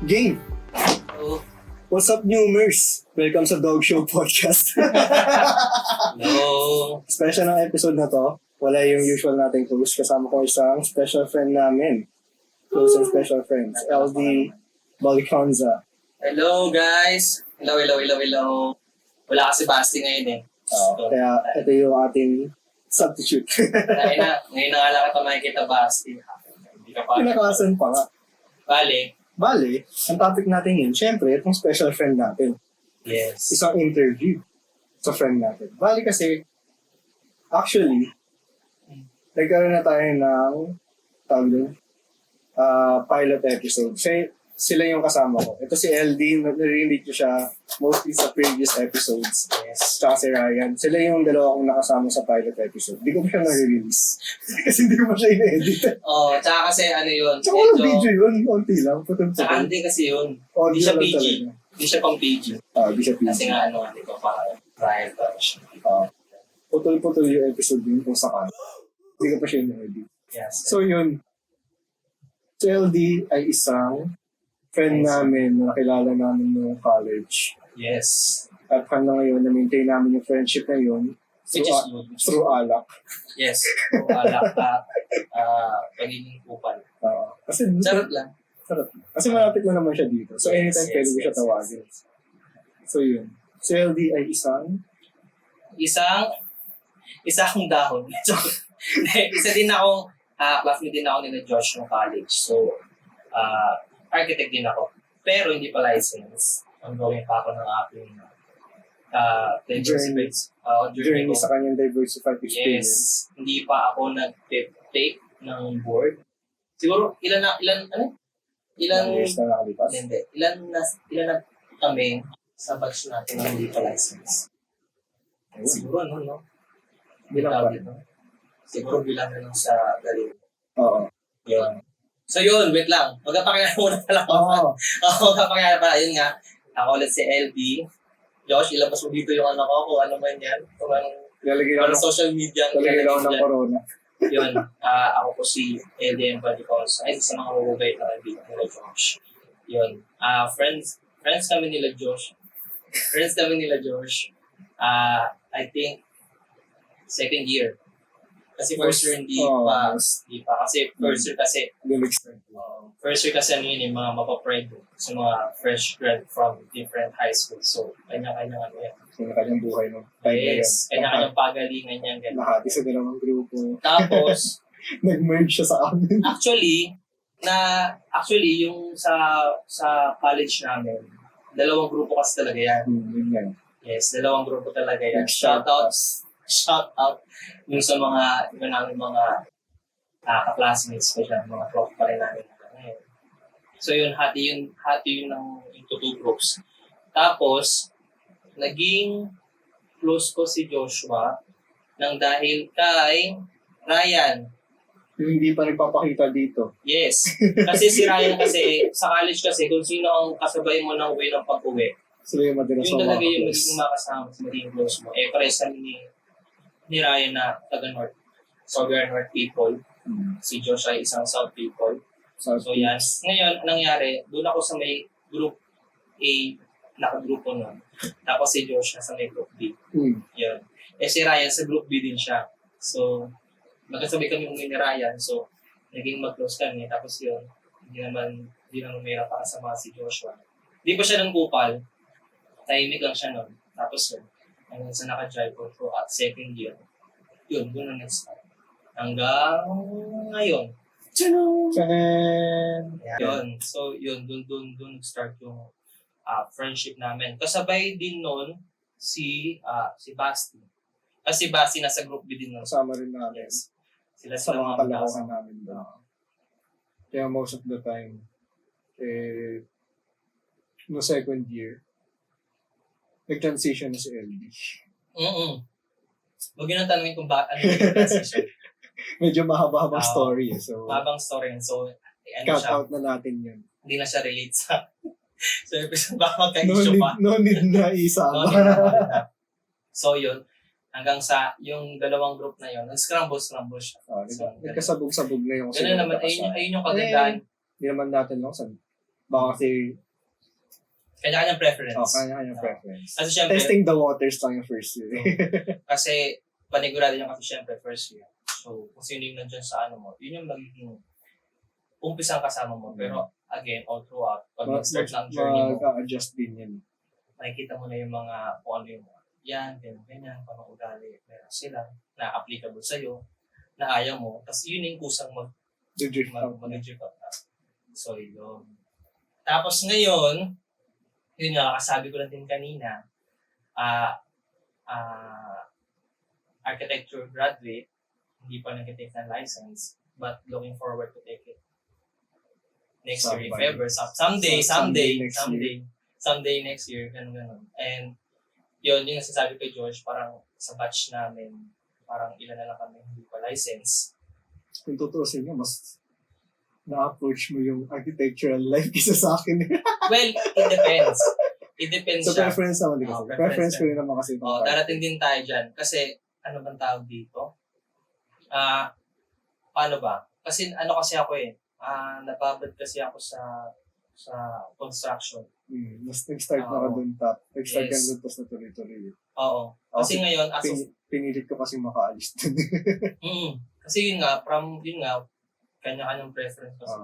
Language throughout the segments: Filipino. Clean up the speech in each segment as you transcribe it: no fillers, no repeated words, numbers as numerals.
Game! Oh, What's up, Newmers? Welcome sa Dog Show Podcast. no. Special ng episode na to. Wala yung usual nating host. Kasama ko isang special friend namin. Close and special friends. LD Baliconza. Hello, guys. Hello. Wala kasi Basti ngayon eh. Kaya ito yung ating substitute. Ngayon na nga lang ito makikita Basti. Hindi ka pa. Pinakasan pa nga. Bale, Ang topic natin yun, syempre, itong special friend natin. yes. Isang interview sa friend natin. Kasi, actually, nagkaroon na tayo ng tawag doon, pilot episode. Sila yung kasama ko. Ito si LD, narinig ko siya mostly sa previous episodes. Yes. Tsaka si Ryan. Sila yung dalawa kong nakasama sa pilot episode. Hindi ko pa siya nare-release. Kasi hindi ko pa siya ina-edit. Oh, tsaka kasi ano yun. Tsaka walang video yun. Konti lang. Tsaka Putol-putol. hindi kasi yun. Audio Hindi siya lang PG. talaga. Hindi siya pang PG. Hindi siya PG. Kasi nga hindi ko pa trial touch. Putol-putol yung episode yun kung saan. Hindi ko pa siya ina-edit. Yes. So yun. Si LD ay isang friend namin na nakilala namin noong college. Yes. At hanggang ngayon, na-maintain namin yung friendship na yun Which is good. through alak. Yes. So, alak at pagiging kupal. Kasi Sarap lang. sarap. Kasi malapit na naman siya dito. So anytime pwede ko siya tawagin. So yun. Si LD ay isang Isang dahon. Isa din akong, classmate din ako nila Josh ng college. So, architect din ako. Pero hindi pa license. Ongoing pa ako ng aking journey sa kanyang diversified Yes. experience. Hindi pa ako nag-take ng board. Siguro, ilan Years na nakalipas. ilan na kami sa batch natin na hindi pa license. Siguro, no? Bilang pa. Siguro bilang na lang sa galing. Oo. Yun. So yun, wait lang. Magpapakilala muna pala ako. Oo. Magpapakilala pala. Yun nga. Ako ulit si LB. Josh, ilabas mo dito yung ano ko, kung ano man yan. Kung anong Lalagay lang social media. lalagay lang ng corona. Yun. Ako po si LDM Baliconza. Ay, sa mga mababait na kaibigan nila Josh. Yun. Friends kami nila Josh. I think second year. Kasi first year hindi pa. Kasi first year kasi first year kasi ano yun, mga mapapride sa mga fresh grad from different high schools. So, kanya-kanyang ano yan. Kanya-kanyang buhay mo. Time na yan. Yes, kanya-kanyang pagalingan yan. Ganun. Lahati sa dalawang grupo. Tapos, Nag-merge siya sa amin. actually, yung sa college namin, dalawang grupo kasi talaga yan. Yun yan. Yes, dalawang grupo talaga yan. Shout Shout out yung sa mga iba namin mga ka-classmates ko dyan, mga prof pa rin namin. So yun, hati yun ng into two groups. Tapos, naging close ko si Joshua nang dahil kay Ryan. Yung hindi pa nagpapakita dito. Yes. Kasi si Ryan kasi, sa college kasi, kung sino ang kasabay mo ng way ng pag-uwi, Sila yung madalas yun talaga yung makakapos. magiging makasama sa magiging close mo. Pares kami ni Ryan na taga-North. So, we are North people. Si Josh ay isang South people. So, yan. Ngayon, nangyari, doon ako sa may group A, nakagrupo nun. Tapos si Josh sa may group B. Yun. Si Ryan sa group B din siya. So, magkasabay kami umuwi ni Ryan. So, naging mag-close kami. Tapos yun, hindi naman mayroon pa kasama si Joshua. Hindi pa siya ng kupal. Tahimik lang siya nun. Tapos yun, hanggang sa naka-drive ko throughout second year. Yun, doon na nag-start. Hanggang ngayon. Tchanan! Yun. So, yun, doon nag-start yung friendship namin. Kasabay din nun si Basti. Kasi si Basti nasa group B din nun. Kasama rin namin. Yes. Sila Sa mga mga kalakuan namin doon. Kaya most of the time, no second year, nag-transition na si LD. Huwag yun ang tanongin kung ano yung transition. Medyo mahaba-habang story. So, Habang story yun. So, cut siya, out na natin yun. hindi na siya relate sa episode. Baka magka-issue pa. No need na isama. So, yun. Hanggang sa yung dalawang group na yun, nag-scramble siya. Nagkasabog-sabog na yung Ganun naman, ayun yung kagandahan. Hindi naman natin lang saan. Baka kasi, Kanya-kanyang preference. kanya-kanya preference. Kasi syempre, Testing the waters lang yung first year. kasi panigurado yung kasi syempre first year. So, kung sino yung nandyan sa ano mo, yun yung magiging umpisang kasama mo. Pero again, all throughout, pag nag-start ng journey mo, Mag-adjust din yun. makikita mo na yung mga, kung ano yung yan, ganyan, paano ugali, meron sila, na applicable sa'yo, na ayaw mo, tapos yun yung kusang Drift out. mag-drift out na. So, yun. Tapos ngayon, yun nga, kasabi ko lang din kanina, architecture graduate, hindi pa nag-take ng license, but looking forward to take it. Next year, if ever. Someday next year, ganun. And yun, yung nasasabi kay George, parang sa batch namin, parang ilan na lang kami hindi pa license. Kung tutuusin nyo, mas na-approach mo yung architectural life kisa sa akin. Well, it depends. It depends So, siya. preference naman din kasi. Preference ko rin naman kasi. Darating din tayo dyan. Kasi, ano bang tawag dito? Paano ba? Kasi, kasi ako nababad kasi ako sa construction. Mas nag-start na ka dun top. Nag-start ka Yes. dun, tapos natuloy-tuloy. Oo. Kasi ngayon, Pinilit ko kasi makaalis dun. Kasi yun nga, kanya-kanyang preference kasi.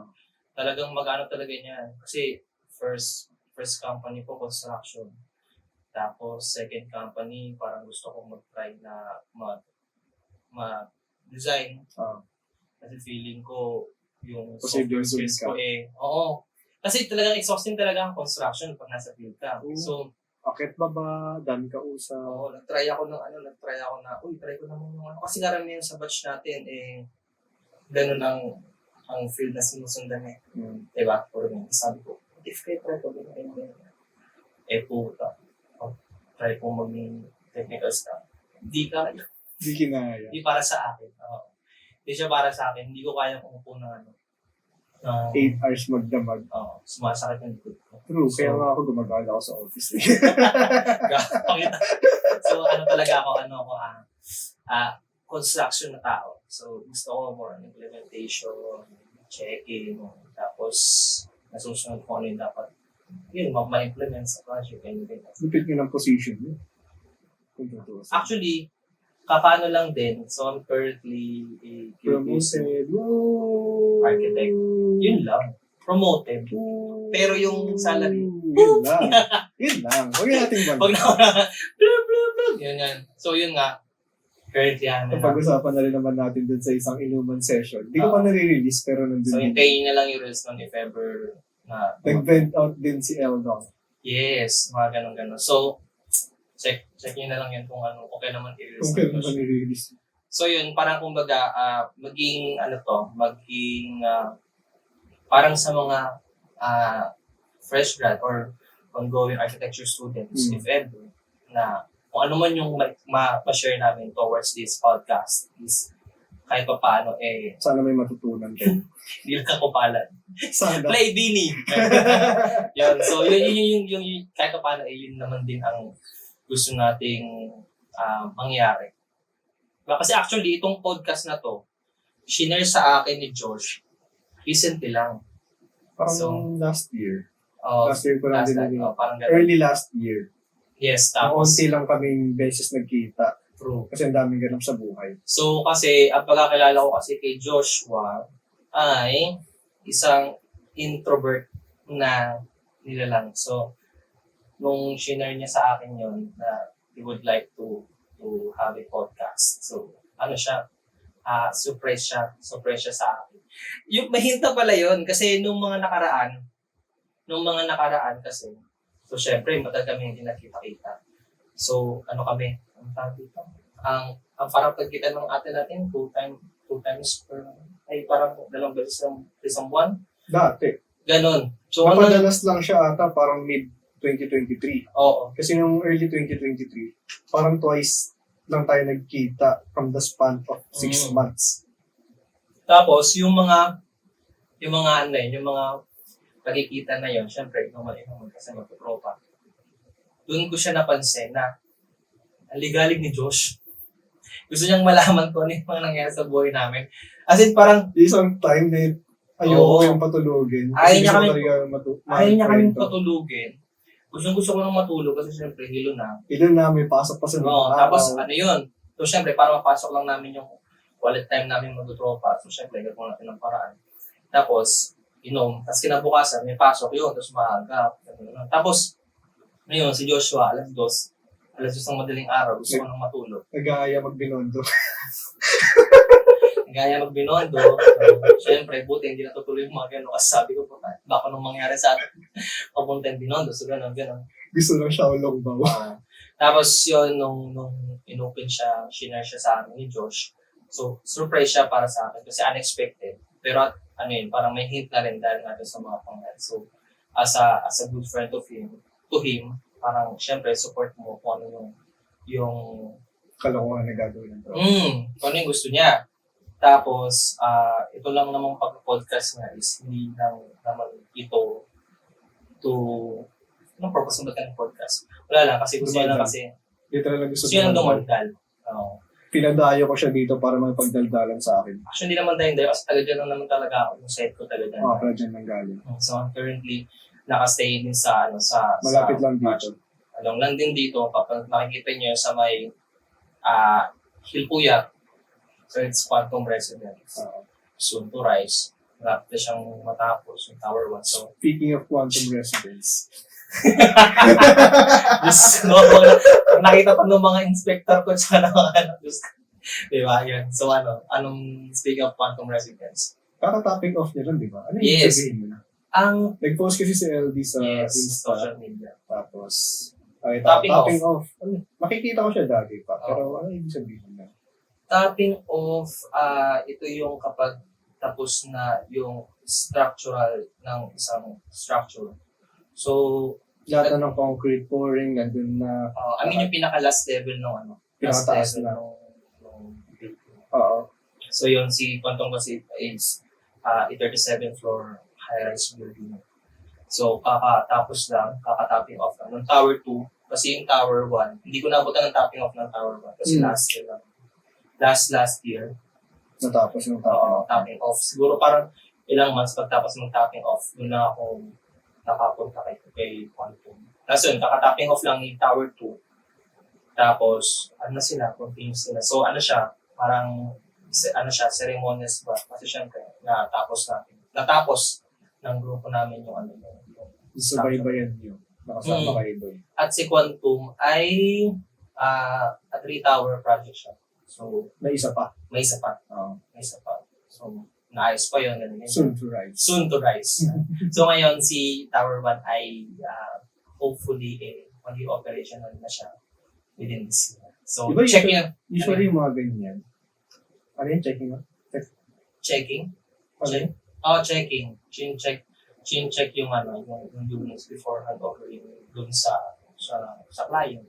Talagang mag-ano talaga niyan. Kasi first company ko, construction. Tapos second company, parang gusto kong mag-try na mag-design. Kasi feeling ko yung software skills ko oo. Kasi talagang exhausting talaga ang construction pag nasa field ka. So, akit ba? Dami ka usa. Oo, nag-try ako na, try ko naman yung kasi karamihan sa batch natin, ganun ang field na sinusundan Diba? Or sabi ko, if kayo try ko, ganyan. Puta. Try ko maging technical staff. Hindi kinaya. Hindi para sa akin. Hindi siya para sa akin. Hindi ko kayang umupo na 8 hours magdamag. Sumasakit yung likod ko. True, kaya nga ako gumagala ako sa office. So, talaga ako, construction na tao. So, gusto ko more on implementation, checking, tapos nasusunod ko ano yung dapat. Yun, ma-implement sa project. Lupit nyo ng position mo. Actually, kakano lang din. So, I'm currently a promoted. Architect. Yun lang. Promoted. Pero yung salary. Yun lang. Huwag natin ba? Pag na, yun yan. So, yun nga. Currently, pag-usapan na rin naman natin dun sa isang inuman session. Hindi ko pa nare-release, pero nandun. So, hintayin na lang yung release nun if ever na. Nag-vent out din si Eldon. Yes, mga ganun-ganun. So, check nyo na lang yan kung okay naman i-release. Okay naman i-release. So yun, parang kumbaga, maging parang sa mga fresh grad or ongoing architecture students, if ever, na kung ano man yung ma-share namin towards this podcast is kahit pa paano, sana may matutunan kayo. Hindi lang ako palad. Sana. Play Bini! Yun, so yun kahit pa paano, yun naman din ang gusto nating mangyari. Kasi actually, itong podcast na to, shinare sa akin ni Josh, recently lang. Parang last year. Last year ko lang din. Early last year. Yes, tapos. Konti lang kaming beses nagkita. True. Kasi ang daming ganap sa buhay. So, kasi, ang pagkakilala ko kasi kay Joshua ay isang introvert na nilalang. So, nung shinare niya sa akin yon na he would like to have a podcast. So, surprise siya sa akin. Yung mahinta pala yon kasi nung mga nakaraan kasi, so syempre, matagal kami hindi nakita-kita. So, kami, ang tawag dito? Ang parang pagkita ng ate natin, two times per, parang dalawang beses isang buwan. Dati. Ganon. So, napadalas lang siya ata, parang mid-2023. Oo. Kasi nung early 2023, parang twice lang tayo nagkita from the span of 6 months. Tapos, yung mga pagkikita na yun, syempre, ikaw kasi magpapropa. Doon ko siya napansin na ang ligalig ni Josh. Gusto niyang malaman ko ano yung mga nangyari sa buhay namin. As in, parang isang time na Ayoko yung patulogin. Ayaw niya kami- Ayaw niya kaming kwento. patulugin. Gusto ko nang matulog kasi syempre hilo na. Ilan na may pasok pa sa Oo, mga tapos araw. ano yun. So syempre, para mapasok lang namin yung quality time namin magtutropa. So syempre, gagawin natin ng paraan. Tapos, inom. Tapos kinabukasan, may pasok yun. Tapos maaga. Tapos, ngayon, si Joshua, alas 2 ng madaling araw, gusto ko nang matulog. Nag-aaya magbinondo. Gaya magbinondo. So, syempre, buti hindi natutuloy yung mga gano'n. Kasi sabi ko po, baka nung mangyari sa atin, papunta yung binondo. So, gano'n. Gusto lang siya ulong ba? Tapos yun, nung inopen siya, shinare siya sa amin ni Josh. So, surprise siya para sa akin kasi unexpected. Pero ano yun, parang may hint na rin dahil natin sa mga pangyayari. So, as a good friend to him, parang syempre support mo kung ano yung Kalokohan na gagawin ng tao. kung ano yung gusto niya. Tapos, ito lang namang pag-podcast nga is hindi lang naman ito to anong purpose ng ng podcast? Wala lang, kasi gusto niya lang kasi Literal lang gusto gusto niya lang dumaldal. dumaldal. Pinadayo ko siya dito para magpagdaldalan sa akin. Actually, hindi naman dahil kasi taga dyan lang naman talaga ako. Yung site ko taga dyan. Pala dyan nang galing. So, I'm currently nakastay din sa Malapit lang project. dito. Along lang din dito, kapag makikita niyo sa may Hilpuyat. So, it's Quantum Residence. Soon to rise. Malapit na siyang matapos yung Tower 1. So, Speaking of quantum residence, just, nakita ko ng mga inspector ko tsaka ng mga just, di ba, yun. So, anong speaking of Quantum Residence? kaka-topping off niya lang, di ba? Ano yung Yes. sabihin mo na? Ang, Nag-post kasi si LD sa yes, Insta. social media. Tapos, ay, Topping topping off. Ano, makikita ko siya dati pa. Oh. Pero ano yung sabihin na? Topping off, ito yung kapag tapos na yung structural ng isang structure. So, Lahat na ng concrete pouring, nandun na. yung pinaka-last level ng Pinakataas na. nung building. Oo. So, yun, si Quantum kasi is a 37th floor high-rise building. So, kakatapping off lang. Ng Tower 2, kasi yung Tower 1, hindi ko nabutan ng topping off ng Tower 1 kasi last year lang. Last year, Natapos yung topping. topping off. Siguro parang ilang months pagtapos ng topping off, doon na ako nakapunta kay Quantum. Tapos yun, kakatapping off lang yung Tower 2. Tapos, continuous sila. So, parang, ceremonious ba? Kasi syempre, natapos ng grupo namin yung Subaybayan niyo. Nakasama kayo doon. At si Quantum ay a 3-tower project siya. So, May isa pa. may isa pa. So, naayos pa yun. Ganun. Soon to rise. Soon to rise. So, ngayon, si Tower 1 ay hopefully maging operational na siya within this year. So, Diba check nyo. Usually yung mga ganyan. Ano yung checking mo? Checking? Ano yun? Checking. Chin-check yung units before hand-overing dun sa client.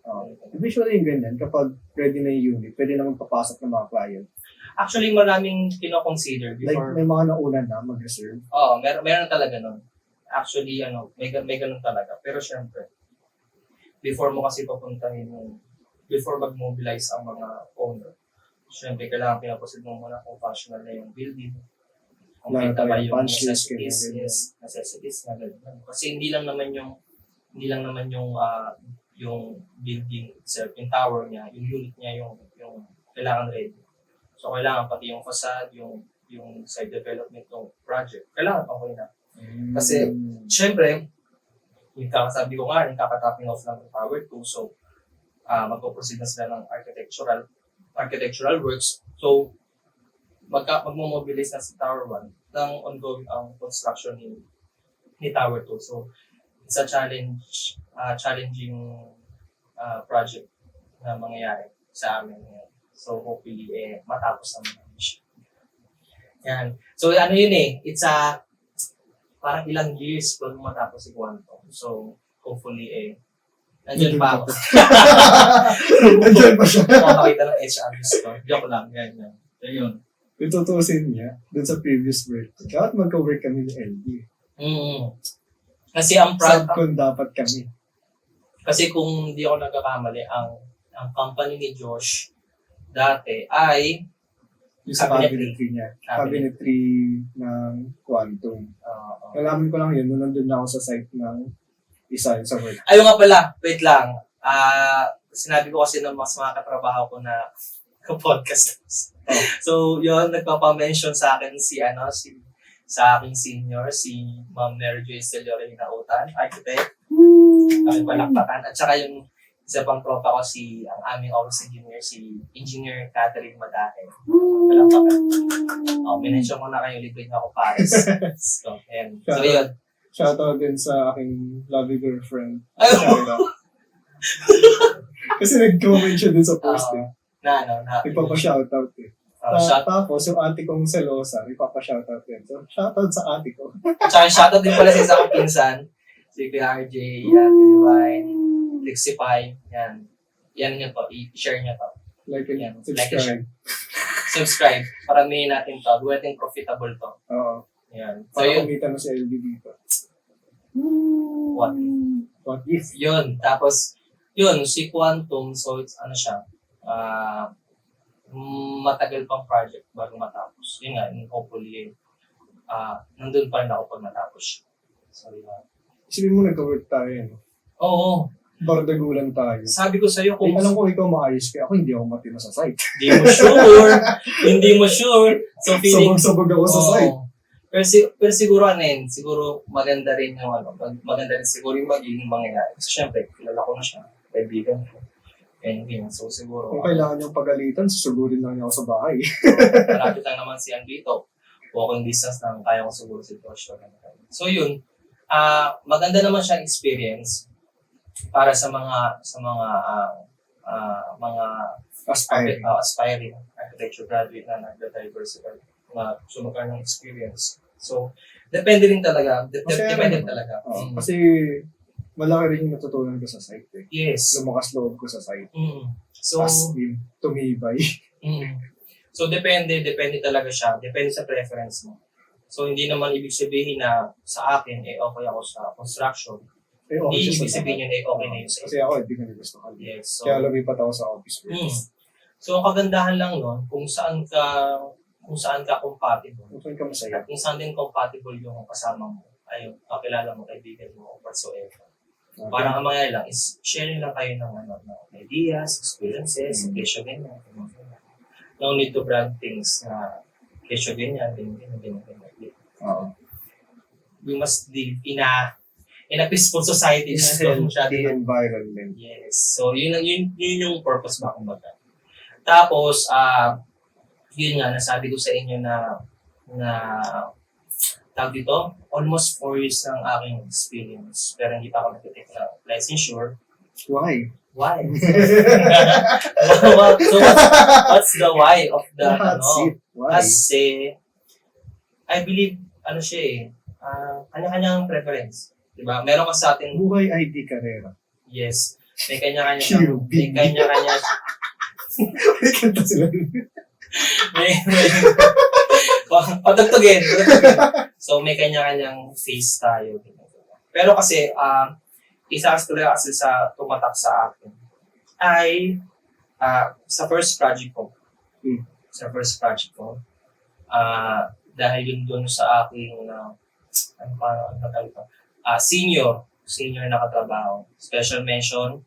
Usually yung ganyan, kapag ready na yung unit, pwede naman papasok ng mga client. Actually, maraming kino-consider Like, before. may mga nauna na mag-reserve. Meron talaga nun. Actually, may ganun talaga. Pero syempre, before mo kasi papuntahin before mag-mobilize ang mga owner, syempre, kailangan pinaproceed mo muna kung functional na yung building. Kung may Wala tama tayong yung punch list, necessities na gano'n. Kasi hindi lang naman yung building itself, yung tower niya, yung unit niya, yung kailangan ready. So, kailangan pati yung facade, yung site development ng project, kailangan pang na. Kasi, syempre, yung kakasabi ko nga, yung kakatapping off lang ng Tower 2, so, magpo-proceed na sila ng architectural works. So, magmo-mobilize na sa Tower 1 ng ongoing ang construction ni Tower 2. So, it's a challenging project na mangyayari sa amin ngayon. So, hopefully, matapos naman siya. Yan. So, it's parang ilang years bago matapos si Quantum. So, hopefully, nandiyan pa ako. Nandiyan pa siya. Makakita ng HR ko. Joke lang, ganyan. So, yun. Tutusin niya, dun sa previous work. Kahit magka-work kami ni LD. Kasi ang Subcon dapat kami. kasi kung hindi ako nagkakamali, ang company ni Josh dati ay Yung sa cabinetry niya. Cabinetry ng Quantum. Nalaman ko lang yun nung nandun na ako sa site ng isa sa work. Ayun nga pala, wait lang. Sinabi ko kasi ng mas mga katrabaho ko na podcast. So, yun, nagpapa-mention sa akin sa aking senior, si Ma'am Mary Joyce Del Llore Hinautan, architect. Kami palakpakan. At saka yung isa pang tropa ko, ang aming office engineer, si Engineer Catherine Madahe. Palakpakan. Minention ko na kayo, libre niyo ako pares. So, ayan. So, yun. Shoutout din sa aking lovely girlfriend. Ay, kasi nag-comment siya din sa post eh. Ipapa-shoutout eh. Tapos, yung ate kong selosa, ipapa-shoutout din. So, shoutout sa ate ko. Tsaka shoutout din pala sa isa kong pinsan. Si Kuya RJ, yan, Divine, Lexify, yan. Yan nyo to, i-share nyo to. Like it, yan. subscribe. Subscribe. Para may natin to. Buwating profitable to. Oo. Yan. So, para yun. kumita na si LB dito. What if? Yun. Tapos, yun, si Quantum, so it's ano siya, matagal pang project bago matapos. Yun nga, hopefully, nandun pa rin ako pag matapos. So, yun. Isipin mo nagka-work tayo, no? Oo. Bardagulan tayo. Sabi ko sa'yo kung... alam ko ikaw maayos kaya ako hindi ako matino sa site. Hindi mo sure. So, feeling... Sabog ako sa site. Pero siguro siguro maganda rin yung maganda rin siguro yung magiging mangyayari. So, syempre, kilala ko na siya. Kaibigan ko. And yun, so siguro... Kung kailangan niyong pagalitan, susugurin lang niya ako sa bahay. Malapit lang naman si Andrito. Walking distance lang, kaya ko siguro si Joshua. So yun, maganda naman siyang experience para sa mga aspiring architecture graduate na nag-diversify na sumagkaroon ng experience. So, depende rin talaga. Depende talaga. Kasi malaki rin yung natutunan ko sa site eh. Yes. Lumakas loob ko sa site. So, as in, tumibay. So, depende talaga siya. Depende sa preference mo. So, hindi naman ibig sabihin na sa akin, okay ako sa construction. Hindi ibig sabihin yun, okay na yun sa kasi ako, hindi ko gusto ka. Yes. So, kaya lumipat ako sa office space. So, ang kagandahan lang nun, kung saan ka compatible. Kung masaya. Kung saan din compatible yung kasama mo, ay kakilala mo, kaibigan mo, or whatsoever. Okay. Parang ang mga lang is sharing lang kayo ng ideas, experiences, kesyo ganyan. No need to brand things na kesyo ganyan. We must live in a peaceful society. The environment. Yes. So, yun yung purpose ba kumbaga. Tapos, yun nga, nasabi ko sa inyo na tawag dito, almost 4 years ng aking experience. Pero hindi pa ako nag-take na licensure. Why? Why? So, what's the why of the, Why? Kasi, I believe, siya kanya-kanyang preference. Diba? Meron ka sa atin... Buhay ID Carrera. Yes. May kanya-kanya... May kanta sila. Patugtugin. So, may kanya-kanyang face tayo. Pero kasi, isa talaga kasi sa tumatak sa akin ay sa first project ko. Dahil yun dun sa aking senior na katrabaho. Special mention,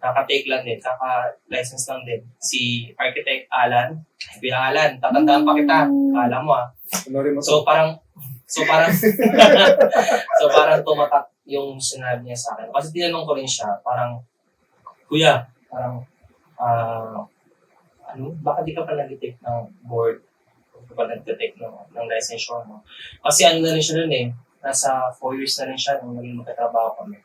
kaka-take lang din, kaka-license lang din. Si Architect Alan. Kuya Alan, tatandaan pa kita. Kala mo So parang tumatak yung sinabi niya sa akin. Kasi tinanong ko rin siya, parang, Kuya, parang, baka di ka pa nag-take ng board? Di ka pa nag-take ng licensure mo? Kasi na rin siya nun nasa 4 years na rin siya nung naging magkatrabaho kami.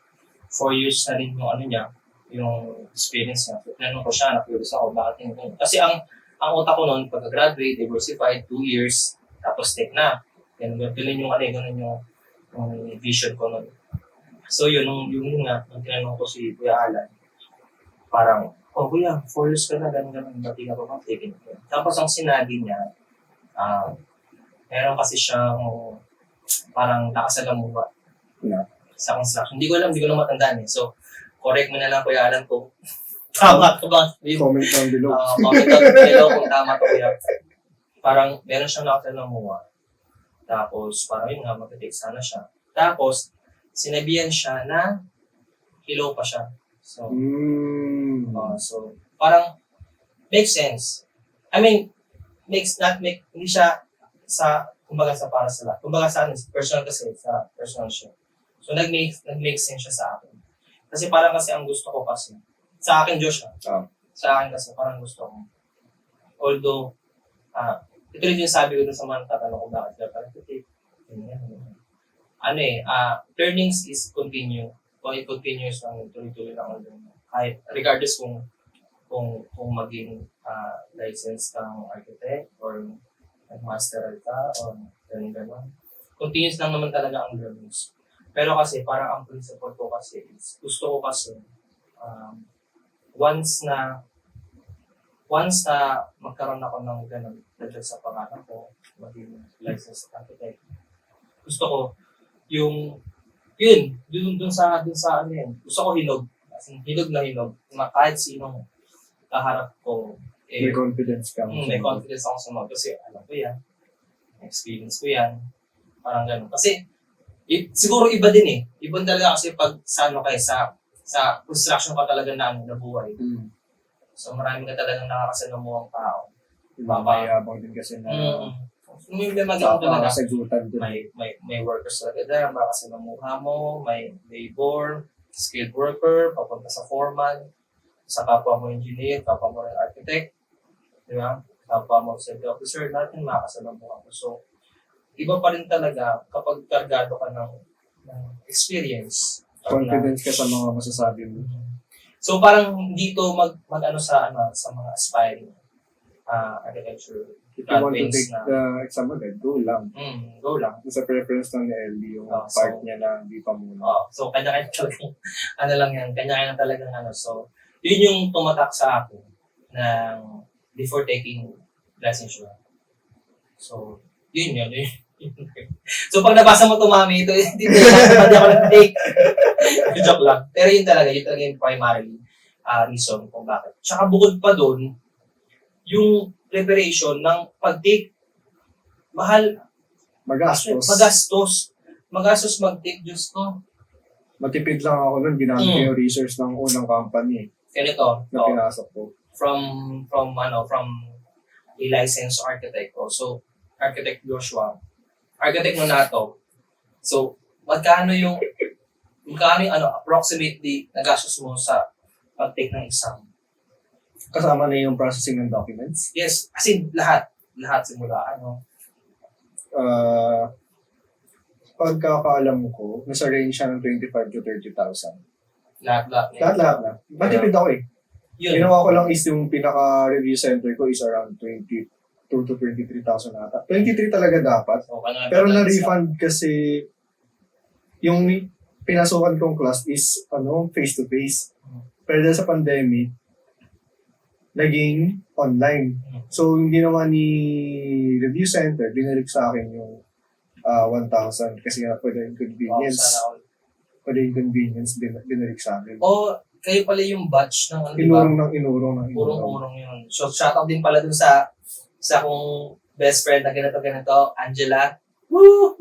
4 years na rin yung niya, yung experience niya. Tinanong ko siya, na-curious ako, bakit yun? Kasi ang utak ko nun, pagka-graduate, diversified, 2 years, tapos take na. Ganun yung vision ko nun. So yun, yung tinanong ko si Kuya Alan, parang, Kuya, 4 years ka na, ganun, ba't di ka pa mag-take it? Tapos ang sinabi niya, meron kasi siyang parang nakasalamuha sa construction. Hindi ko lang matandaan So, correct mo na lang Kuya Alan kung Tama to ba? Comment down below. Comment down below kung tama to kuya. Parang meron siyang nakakalamuha. Tapos parang yun nga, mag-take sana siya. Tapos, sinabihan siya na hello pa siya. So, so parang makes sense. I mean, hindi siya kumbaga sa para sa lahat. Kumbaga sa akin, personal kasi, sa personal siya. So, nag-make sense siya sa akin. Kasi parang kasi ang gusto ko kasi, sa akin, Josh, sa akin kasi parang gusto ko. Although, ito rin yung sabi ko dun sa mga tatanong ko bakit na parang learnings is continue. Kung i-continuous lang, tuloy-tuloy lang ang learning. Kahit, regardless kung maging license kang architect or master ka or gano'n. Continuous lang naman talaga ang learnings. Pero kasi, parang ang principle ko kasi is, gusto ko kasi, once na magkaroon ako ng gano'n, dahil sa pangalan ko, maging licensed architect, gusto ko, dun sa ano yun, gusto ko hinog. As in, hinog na hinog. Kahit sinong kaharap ko, May confidence ka. May confidence ako sa mga. Kasi alam ko yan. Experience ko yan. Parang gano'n. Kasi, siguro iba din eh. Iba talaga kasi pag sa construction ka talaga na buhay. So marami ka talagang nakakasalamuhang tao. Mayabang din kasi na may maganda talaga. Sagutan din. May workers talaga dyan. Makasalamuha mo. May labor, skilled worker, papunta sa foreman, sa kapwa mo engineer, kapwa mo rin architect, di ba? Kapwa mo safety officer, natin makakasalamuha mo. So, iba pa rin talaga kapag kargado ka ng experience. Confidence ka sa mga masasabi mo. So, parang dito mag-ano sa mga aspiring architecture If you want to graduates take the exam agad, go lang. Go lang. Sa preference ng LD, yung part niya na hindi pa muna. So, kanya-kanya talagang, lang yan, kanya-kanya talagang So, yun yung tumatak sa akin ng before taking licensure. So, yun. So, pag nabasa mo ito, mami, hindi ako nag-take. Joke lang. Pero yun talaga yung primary reason kung bakit. Tsaka bukod pa doon, yung preparation ng pag-take, mahal. Magastos. Magastos mag-take, Diyos ko. Matipid lang ako nun, ginamit ko yung research ng unang company. Ganito. Na pinasok ko. From a licensed architect ko. So, Architect Joshua, architect mo na to. So, magkano yung approximately nagastos mo sa pag-take ng exam? Kasama na yung processing ng documents? Yes, as in lahat simula Pagkakaalam ko, nasa range siya ng 25 to 30,000. Lahat na. Matipid ako eh. Ginawa ko lang is yung pinaka-review center ko is around 22 to 23,000 ata. 23 talaga dapat. Pero na-refund kasi yung pinasukan kong class is face-to-face. Pero dahil sa pandemic, naging online. So, yung ginawa ni review center, binalik sa akin yung 1,000 kasi nga for the inconvenience. For the inconvenience, binalik sa akin. Kayo pala yung batch ng Inurong. Urong yun. So, shoutout din pala dun sa kong best friend na ganito, Angela. Woo!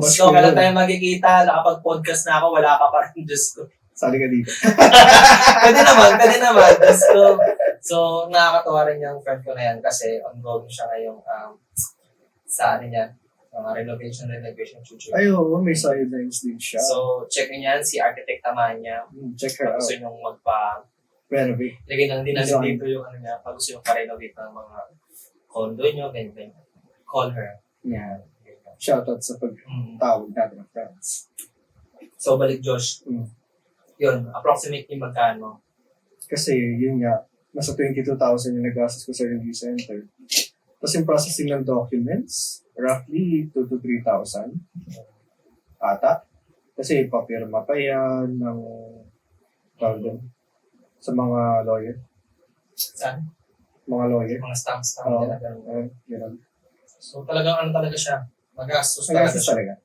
So, kailan tayo magkikita, nakapag-podcast na ako, wala ka pa rin, Diyos ko. Sali ka dito. Pwede naman, Diyos ko. So, nakakatawa rin yung friend ko na yan kasi ongoing siya ngayong sa niya, renovation future. Ay, oo, may sidelines din siya. So, check nyo yan, si Architect Tamanya. Check her out. Gusto nyong renovate. Lagay lang din natin dito yung pag gusto yung pa-renovate ng mga condo nyo, ganyan. Call her. Yeah. Shoutout sa pagtawag natin ng friends. So, balik Josh. Yun, approximately magkano? Kasi, yun nga, nasa 22,000 yung nagastos ko sa review center. Tapos yung processing ng documents, roughly 2 to 3,000 ata. Kasi papirma pa yan ng sa mga lawyer. Saan? Mga lawyer. Mga stamps. Ganun. So talagang talaga siya. Magastos talaga siya.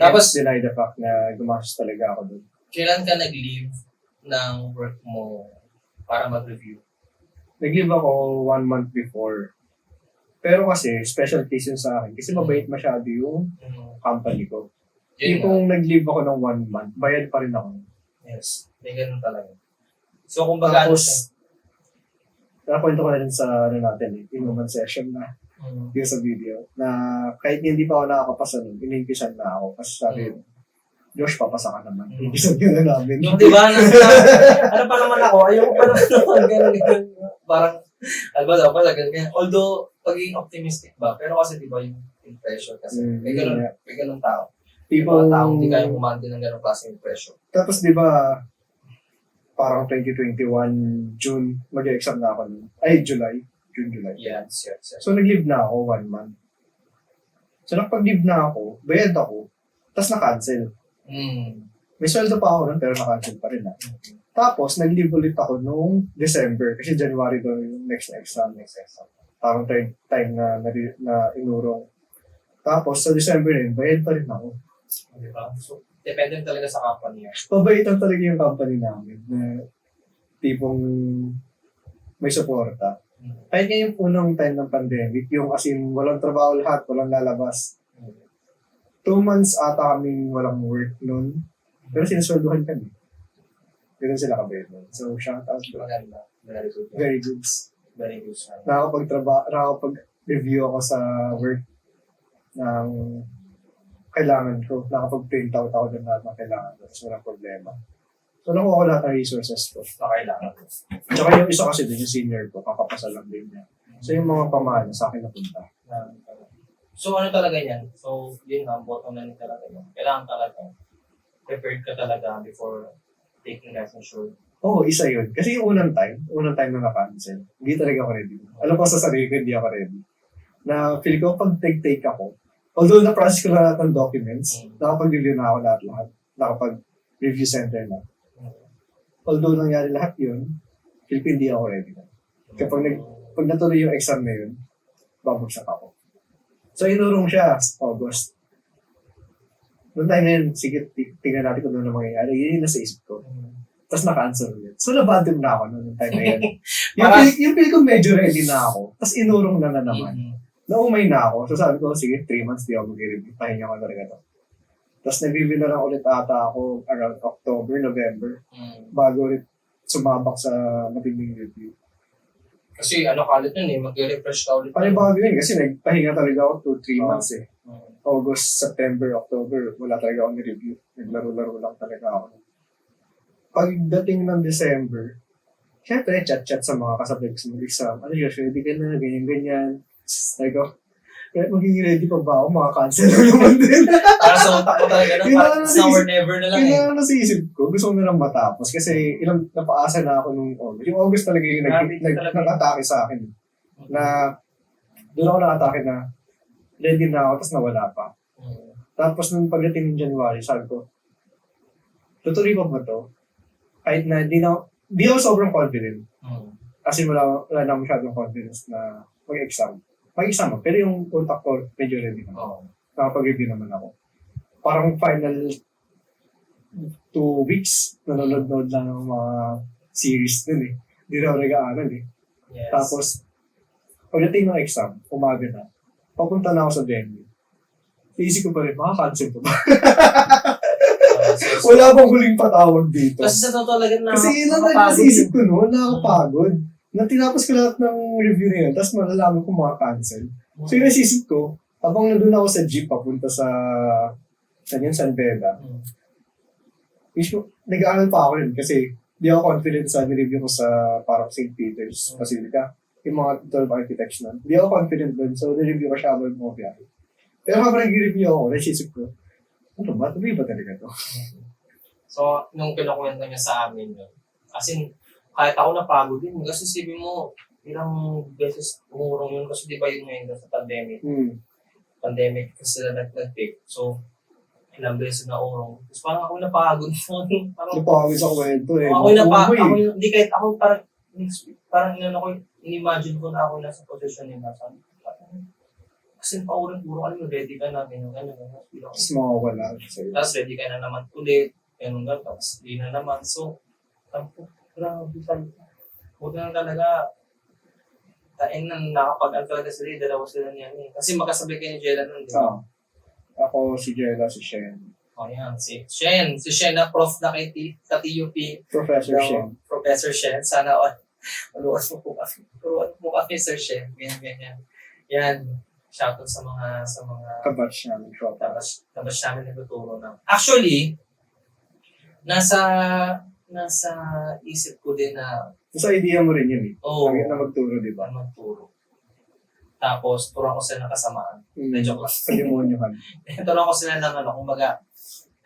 Tapos, deny the fact na gumastos talaga ako doon. Kailan ka nag-leave ng work mo para mag-review? Nag-leave ako 1 month before. Pero kasi, special case yun sa akin. Kasi mabait masyado yung company ko. Yun nga. Tipong nag-leave ako ng 1 month, bayad pa rin ako. Yes. May ganun talaga. So, kung baga, Tapos, nakakwento ko na rin sa natin, inuman session na yung sa video, na kahit hindi pa ako nakakapasa nun, ininkisan na ako. Kasi sabi, Josh, papasa ka naman. Inkisan yun na namin. Yung di ba, ano pa naman ako, ayoko pa naman ganun. Parang, alba daw pa, ganun. Although, pagiging optimistic ba, pero kasi di ba yung impression kasi, may ganun tao. May Tipong, mga taong hindi kaya humandi ng ganun klase impression. tapos di ba, parang 2021, June, mag-exam na ako nun. Ay, July. July. Yes. So, nag-leave na ako 1 month. So, nakapag-leave na ako, bayad ako, tapos na-cancel. May sweldo pa ako nun, pero na-cancel pa rin. Tapos, nag-leave ulit ako noong December, kasi January daw yung next exam. Parang time na inurong. Tapos, sa December rin, bayad pa rin ako. Di ba? So, depende talaga sa company. Pabaitan talaga yung company namin na tipong may suporta. Kahit nga yung unang time ng pandemic, yung as in, walang trabaho lahat, walang lalabas. 2 months ata kaming walang work nun. Pero sinasweldohan kami. Ganun sila kabayad nun. So, shout out. Maganda. Very good. Very good. Very good. Nakakapag-review ako sa work ng kailangan ko. Nakakapag-print out ako ng lahat ng kailangan ko. So, walang problema. So, nakuha ko lahat ng resources ko. Na kailangan. Tsaka yung isa kasi din, yung senior ko, kakapasal lang din niya. So, yung mga pamana sa akin napunta. So, ano talaga yan? So, yun nga, bottom line talaga yan. Kailangan talaga. Prepared ka talaga before taking licensure. Oo, isa yun. Kasi yung unang time na na-cancel, hindi talaga ako ready. Alam ko sa sarili ko, hindi ako ready. Na feel ko, pag take ako, although na-process ko lahat ng documents, nakapag-review na ako lahat. Nakapag-review center na. Although nangyari lahat yun, feel ko hindi ako ready. Kapag pag natuloy yung exam na yun, babagsak ako. So, inurong siya, August. Noong time na yun, sige, tingnan natin kung ano mangyayari. Yun yung nasa isip ko. Tapos na-cancel ulit. So, nabandom na ako noong time na yun. yung feel ko medyo ready na ako. Tapos inurong na naman. Naumay na ako. So, sabi ko, sige, 3 months di ako mag-review. Pahinga ko talaga to. Tapos nag-review na lang ulit ata ako around October, November. Bago ulit sumabak sa matinding review. Kasi ano kalit nun mag-refresh ka ulit. Panibago yun kasi nagpahinga talaga ako 2-3 months eh. August, September, October, wala talaga ako ni-review. Naglaro-laro lang talaga ako. Pagdating ng December, syempre, chat-chat sa mga kasabay ko sa mag-exam. Ano yun, ready ka na, ganyan-ganyan. Sabi ko, magiging ready pa ba ako? Mga-cancel na naman din. Para sa utak ko talaga na, parang it's now or never na lang eh. Kailangan na sa isip ko, gusto ko na lang matapos. Kasi ilang napaasa na ako nung August. Yung August talaga yung nag-atake sa akin. Na, doon ako nakatake na, ready na ako, tapos nawala pa. Tapos nung pagdating ng January, sabi ko, tutuloy pa ba to? Kahit na di ako sobrang confident. Kasi wala na masyadong confidence na mag-exam. Mag-exam ako, pero yung utak ko, medyo ready naman. Nakapag-review naman ako. Parang final 2 weeks, nanonood lang ng mga series dun eh. Hindi na ako nag-aaral eh. Yes. Tapos, pagdating ng exam, umaga na, papunta na ako sa venue. Iisip ko pa rin, cancel ko ba? Wala bang huling patawag dito? Kasi sa totoo talaga na Kasi yun lang nasa isip ko noon, nakakapagod. Nang tinapos ko lahat ng review na yun, tapos malalaman ko cancel. So yung nasisip ko, habang nandun ako sa jeep papunta sa San Beda, nag-aaral pa ako yun kasi di ako confident sa nireview ko sa parang St. Peter's Basilica. Yung mga 12 architects nun. Di ako confident dun, so nireview ko siya habang mga biyahe. Pero habang nag-review ako, nasisip ko, ano ba? Tuloy ba talaga to? So, nung kinukwento niya sa amin yun, as in, kahit ako napagod din, kasi sabi mo, ilang beses umurong yun, kasi di ba yun ngayon sa pandemic? Pandemic kasi na nag-take. So, ilang beses na urong. Tapos parang ako napagod. Napagod sa kwento eh. Hindi kahit ako parang in-imagine ko na ako nasa posisyon nila. Kasi paulit-puro ready ka na, ganyan. Tapos mawawala sa'yo. Tapos ready ka na naman ulit, ganun. Tapos di na naman. So, grabe talaga. Buti na talaga, tain na nakapag-ano talaga sila, dalawa sila niyan eh. Kasi magkasabay kayo ni Jella nun, di ba? Oo. Ako, si Jella, si Shen. O yan, si Shen. Si Shen na prof na kay TUP. Professor Shen. Professor Shen. Sana all. Maluwas mo po kami. Turuan mo kami, Sir Shen. Ganyan. Yan. Shoutout sa mga Kabatch namin. tabas namin nagtuturo na. Actually, nasa isip ko din na Sa idea mo rin yun eh. Oo. Lagi na magturo, di ba? magturo. Tapos, turuan ko sila ng kasamaan. Medyo ko. Kalimonyohan. Turuan ko sila ng kumbaga,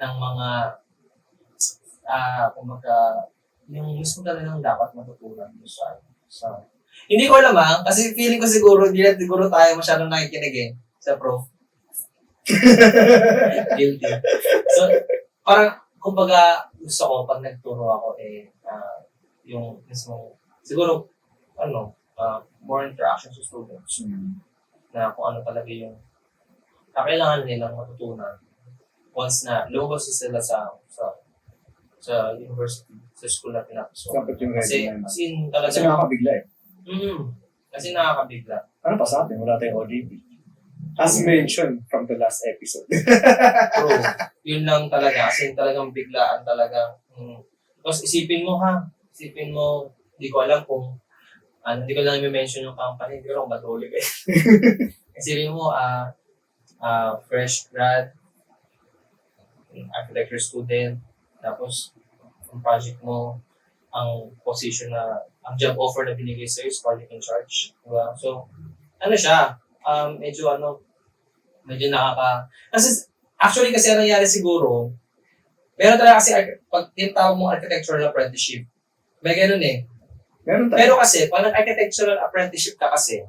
ng mga, kumbaga, yung mismo talagang dapat matutunan mo sa hindi ko alam kasi feeling ko siguro, hindi na siguro tayo masyadong nakikinig sa prof. Guilty. So, parang, kumbaga, gusto ko pag nagturo ako yung mismo, siguro, more interaction sa students na kung ano talaga yung kailangan nilang matutunan once na lumabas na sila sa university, sa school na pinapasok. Dapat yung ready na. Talaga, Kasi nakakabigla eh. Kasi nakakabigla. Ano pa sa atin? Wala tayong OJT. As mentioned from the last episode. True. Yun lang talaga. Kasi talagang biglaan talaga. Tapos isipin mo, hindi ko alam kung hindi ko lang i-mention yung company, hindi ko lang matuloy kayo. Isipin mo, fresh grad, architecture student, tapos ang project mo, ang position ang job offer na binigay sa'yo is project in charge. Diba? So, siya, medyo kasi, actually kasi ang nangyari siguro, meron talaga kasi, pag tinatawag mo architectural apprenticeship, may ganun eh. Meron tayo. Pero kasi, pag nag-architectural apprenticeship ka kasi,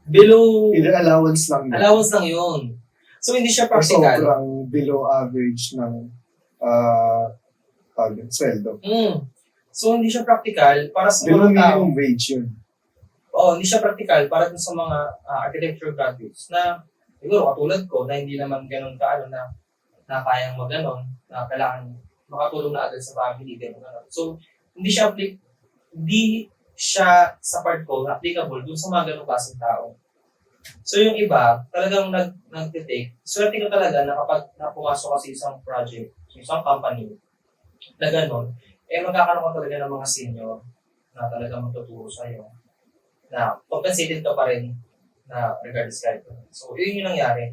below, Either allowance lang. allowance lang yun. So, hindi siya Or practical. sobrang below average ng sweldo. So, hindi siya practical para sa Below mga tao. minimum wage yun. Hindi siya practical para dun sa mga architecture graduates na siguro katulad ko na hindi naman ganun na kayang maganon, na kailangan makatulong na agad sa family, ganun. So, hindi siya sa part ko applicable dun sa mga ganung klaseng tao. So, yung iba, talagang nag-take. Swerte ko talaga na kapag napumasok ka sa isang project, sa isang company, na gano'n, magkakaroon ka talaga ng mga senior na talagang magtuturo sa'yo. Na compensated ka pa rin na regardless kahit. So, yun yung nangyari.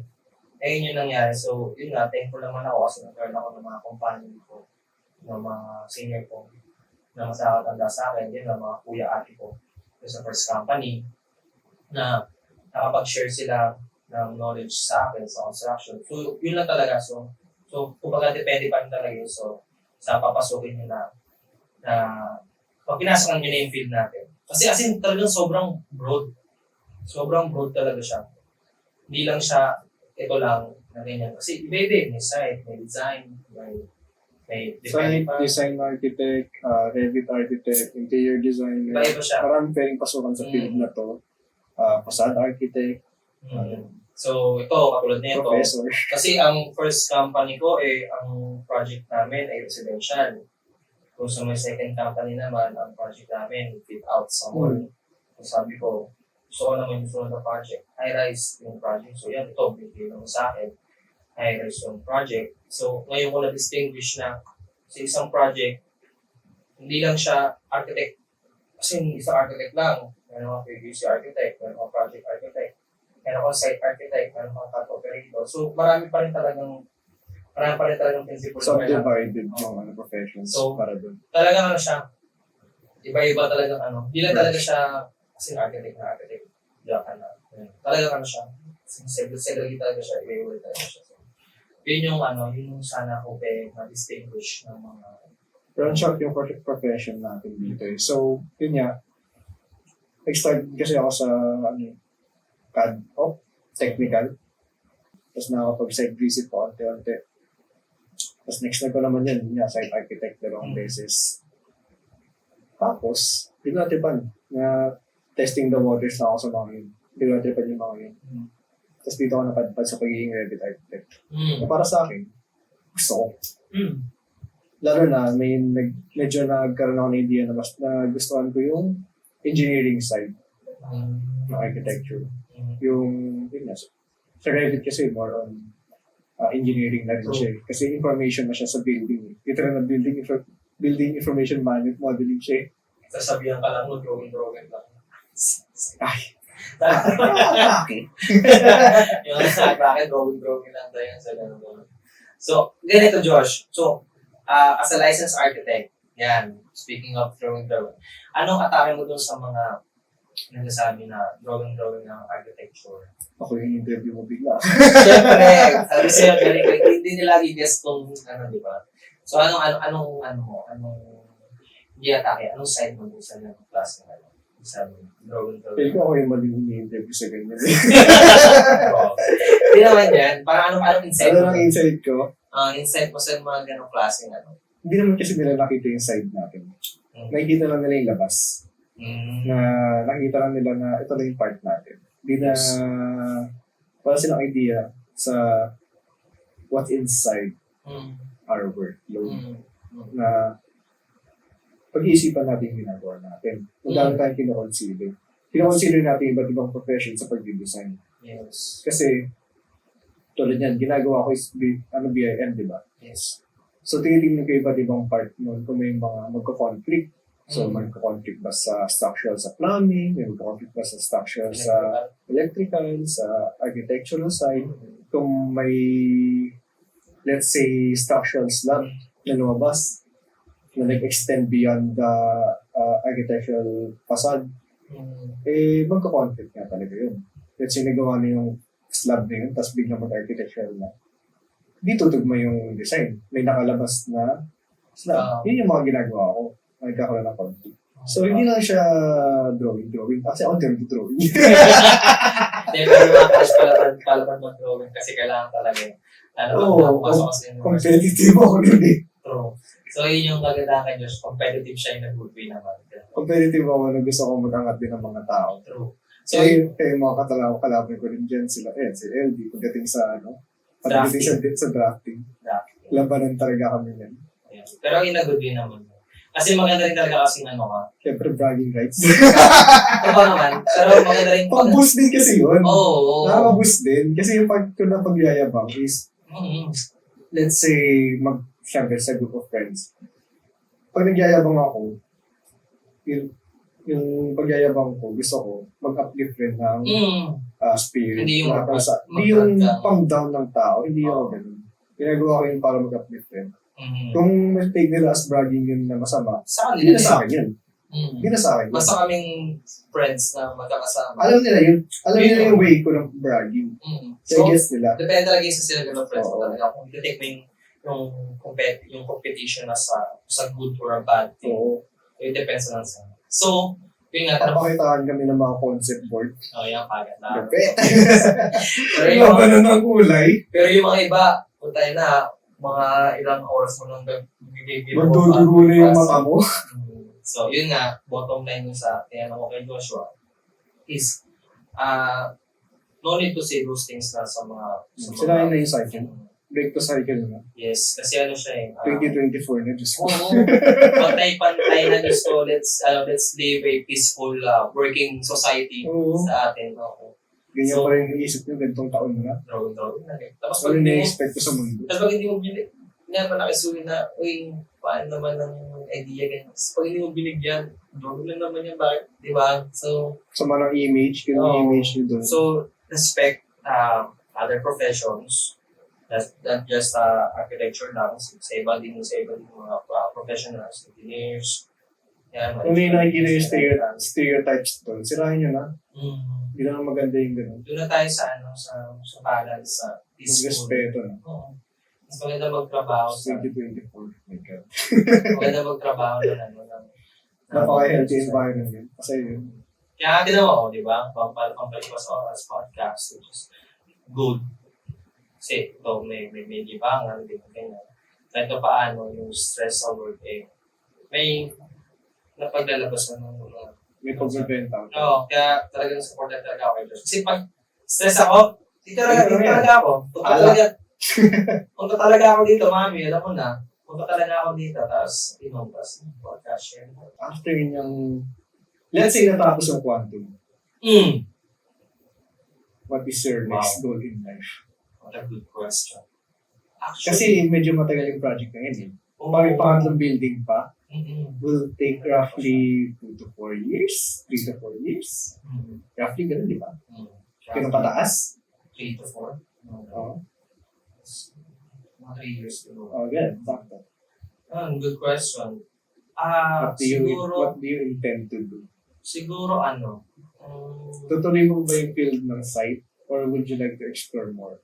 So, yun nga, thankful naman ako kasi nag-learn ako ng mga company ko, ng mga senior ko, na mas nakakatanda sa akin, yun ng mga kuya ate ko sa first company, na nakapag-share sila ng knowledge sa akin sa construction. So, yun lang talaga. So kumbaga depende pa rin talaga yun. So, sa papasukin nyo na pag pinasok nyo na yung field natin. Kasi talagang sobrang broad. Sobrang broad talaga siya. Hindi lang siya, ito lang, na ganyan. Kasi iba-iba, may site, may design, may Site, design architect, Revit architect, interior designer. Iba-iba siya. Marami pwedeng pasukan sa field na to. Facade architect, So, ito, katulad nito. professor. Kasi ang first company ko, ang project namin ay residential. Kung sa may second company naman, ang project namin, fit out sa mall. So, sabi ko, gusto ko naman yung sunod na project. High-rise yung project. So, yan, ito, bigay naman sa akin. High-rise yung project. So, ngayon ko na-distinguish na sa isang project, hindi lang siya architect. Kasi isang architect lang. Meron akong PVC architect, meron akong project architect, meron akong site architect, meron akong cut operator. So, marami pa rin talagang principle. Subdivided yung professions So, para doon. Talagang siya, iba-iba talagang Hindi lang talaga siya kasi architect na architect. Diyan na. Talagang siya. Segregate talaga siya, iba-iba talaga siya. So, yun yung sana ko ma-distinguish ng mga. Pero ang short yung profession natin dito eh. So, yun nga, nag-start kasi ako sa CAD technical. Tapos nakakapag-site visit po onte-onte. Tapos next na ko naman yun nga, site architect dalawang beses. Tapos, pinatipan na testing the waters na ako sa mga yun. Pinatipan yung mga yun. Tapos dito ako napadpad sa pagiging Revit architect. Na para sa akin, gusto ko. lalo na medyo nagkaroon ako ng idea na mas nagustuhan ko yung engineering side ng architecture. Yung, yun nga, sa Revit kasi more on engineering na rin siya. Kasi information na siya sa building. Literal na building information modeling siya. Sasabihan ka lang mo, drawing lang. Ay. Okay. Yung bakit drawing lang tayo sa gano'n. So, ganito Josh. So, as a licensed architect, yan, speaking of drawing, anong atake mo dun sa mga nagsasabi na drawing ng architecture? Ako yung interview mo bigla. Siyempre, sabi sa'yo, hindi nila i-guess kung ano, di ba? So, anong hindi atake, anong side mo sa ganung klase ng sabi, drawing. Pwede ko ako yung maling interview sa ganyan. Hindi naman yan. Parang anong insight mo? Ano ang insight ko? Insight mo sa mga ganong klase Hindi naman kasi nila nakita yung side natin. Nakikita lang nila yung labas. Na nakikita lang nila na ito na yung part natin. Hindi na wala silang idea sa what's inside our workload. Na pag-iisipan natin yung ginagawa natin. Kung dami tayong kinoconsider. Kinoconsider natin iba't ibang profession sa pag-design. Yes. Kasi, tulad yan, ginagawa ko is BIM, di ba? Yes. So, tinitingnan ko iba't ibang part nun kung may mga magko-conflict. So, magko-conflict ba sa structural sa plumbing, may magko-conflict ba sa structural sa electrical, sa architectural side. Kung may, let's say, structural slab na lumabas, na nag-extend beyond the architectural facade, magko-conflict nga talaga yun. Let's say, nagawa na yung slab na yun, tapos biglang mag-architectural na. Hindi tutugma yung design. May nakalabas na slab. Yun yung mga ginagawa ko. Nagkakaroon ng conflict. So, hindi lang siya drawing. Kasi ako dirty drawing. Pero mga crush palaban mag-drawing kasi kailangan talaga yun. Competitive ako nun eh. True. So, yun yung kagandahan kay Josh. Competitive siya yung nag-good way naman. Competitive ako na gusto ko mag-angat din ng mga tao. True. So, yung mga kalaban ko rin dyan, sila, si LD, pagdating sa pagdating sa drafting. Labanan talaga kami yan. Yeah. Pero yung nag-good way naman. Kasi maganda rin talaga kasing Siyempre, bragging rights. Ito naman. Pero maganda rin. Pag-boost din kasi yun. Oo. Nakaka-boost din. Kasi yung pagyayabang is, let's say, siyempre sa group of friends. Pag nagyayabang ako, yung pagyayabang ko, gusto ko mag-uplift rin ng spirit. Hindi yung pang-down ng tao. Hindi yung ganun. Ginagawa ko yun para mag-uplift rin. Kung take nila as bragging yun na masama, hindi na sa akin yun. Hindi na sa akin yun. Basta kaming friends na magkakasama. Alam nila yun. Alam nila yung way ko ng bragging. So, I guess nila. Depende talaga yung sa sila ng friends talaga. Kung i-take mo yung competition na sa good or a bad thing. So, it depends lang sa. So, yun nga. Papakitaan kami ng mga concept board. Yan, pagod na. Lapit. Pero ganun ang kulay. Pero yung mga iba, puntay na, mga ilang oras mo nang bibigay mo. Magdudugo na yung mata mo. So, yun nga, bottom line yung sa tinanong ko kay Joshua is, no need to say those things na sa mga... Sila na yung cycle. Break to cycle na. Yes, kasi ano siya 2024 na, Diyos ko. Pantay-pantay na gusto, let's live a peaceful working society sa atin. Ganyan pa rin naisip nyo, ganitong taon na. Drawing na. Tapos ano na-expect ko sa mundo? Tapos pag hindi mo nga pa nakisulit na, paano naman ang idea ganyan. Tapos pag hindi mo binigyan, drawing lang naman yan, bakit? Diba? So, sama ng image, yung image nyo doon. So, respect other professions, not just architecture lang, sa iba din mga professionals, engineers. Yan, kung may nakikita yung stereotypes doon, sirahin nyo na. Hindi na maganda yung gano'n. Doon na tayo sa balance, sa peaceful. Mag-respeto na. Oo. Mas maganda magtrabaho sa... 2024. My God. Maganda magtrabaho na Napaka-healthy environment yun. Kasi yun. Kaya natin naman, di ba? Pampalik ko sa oras podcast, which is good. Kasi ito, may libangan, di ba ganyan. Kahit paano yung stress sa work, may napaglalabas na ng mga... May pag-prevent out. Oo, kaya talagang supported talaga ako kay Josh. Kasi pag stress ako, di talaga ako. Punta talaga ako dito, mami, alam mo na. punta talaga ako dito, tapos, tapos, podcast share. After niyang, let's say natapos yung quantum, what is your next goal in life? What a good question. Kasi medyo matagal yung project na yun eh. Pag may pangatlong building pa, will take roughly 2 to 4 years, 3 to 4 years. Roughly ganun, di ba? Ganun pataas? 3 to 4. Oo. Mga 3 years ago. Oh, ganun. Sakto. Good question. What Siguro, do you intend to do? siguro Tutuloy mo ba yung field ng site or would you like to explore more?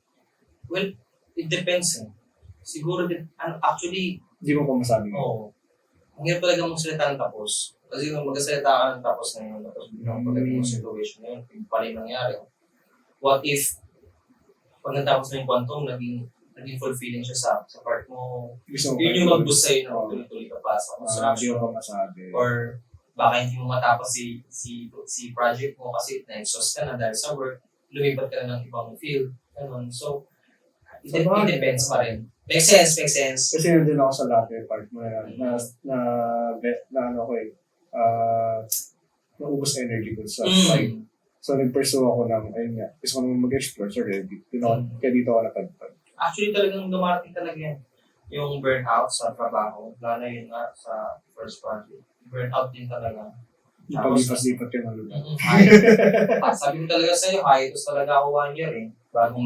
well, it depends eh. Siguro, actually, Hindi mo pa masabi. oo. Ang hirap talaga magsalita ng tapos. Kasi kung magsalita ka ng tapos na yun, tapos biglang pagdating yung situation na yun, yung pala yung nangyari. What if, pag natapos na yung quantum, naging fulfilling siya sa part mo. Gusto mo Yun yung ba- mag-boost sa'yo na Oo. tuloy-tuloy ka pa sa Hindi construction. mo pa masabi. Or baka hindi mo matapos si project mo kasi na-exhaust ka na dahil sa work, lumipat ka na ng ibang field. Ganun. So, it depends pa rin. Makes sense. Kasi nandun ako sa latter part mo na ano ko eh, naubos na energy ko sa site. So, nag-pursue ako ng, ayun nga, gusto ko naman mag-explore sa Reddit. Kaya dito ako natagpag. Actually, talagang dumarating talaga yan. Yung burnout sa trabaho, lalo na yun nga sa first project. Burnout din talaga. Palipas-lipat ka ng lugar. Sabi ko talaga sa'yo, hiatus talaga ako 1 year eh. Bago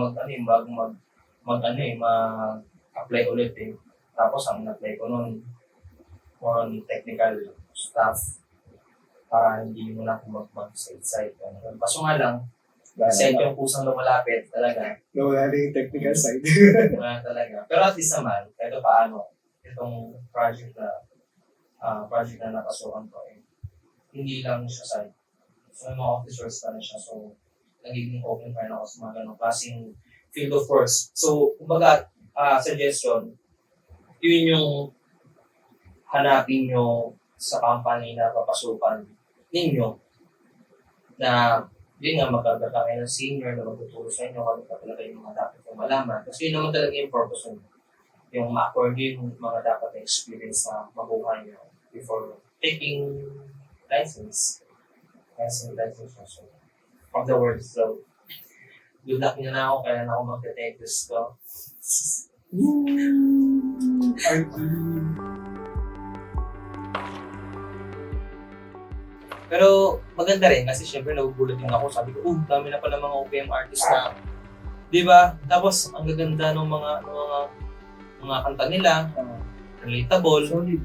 mag-apply ulit eh. Tapos ang in-apply ko noon, more on technical stuff para hindi mo na mag-side. Kaso nga lang, set yung pusang lumalapit talaga. Wala na yung technical side. Wala talaga. Pero at least naman, kahit paano, itong project na napasukan ko eh, hindi lang siya side. So, may mga officers pa rin siya. So, nagiging open pa rin ako sa mga ganong klaseng field of work. So, kumbaga, suggestion, yun yung hanapin nyo sa company na papasukan ninyo na yun nga, magkagata kayo ng senior na magtuturo sa inyo kung ano talaga yung mga dapat yung malaman. Kasi yun naman talaga yung purpose nyo. Yung ma-accord yung mga dapat na experience na mabuhay nyo before taking license. So, of the words. So, good luck nyo na ako, kaya na ako mag-take this ko. Pero maganda rin kasi syempre nagugulat din ako. Sabi ko, dami na pala mga OPM artist na, di ba? Tapos ang gaganda ng mga kanta nila, relatable. Solid.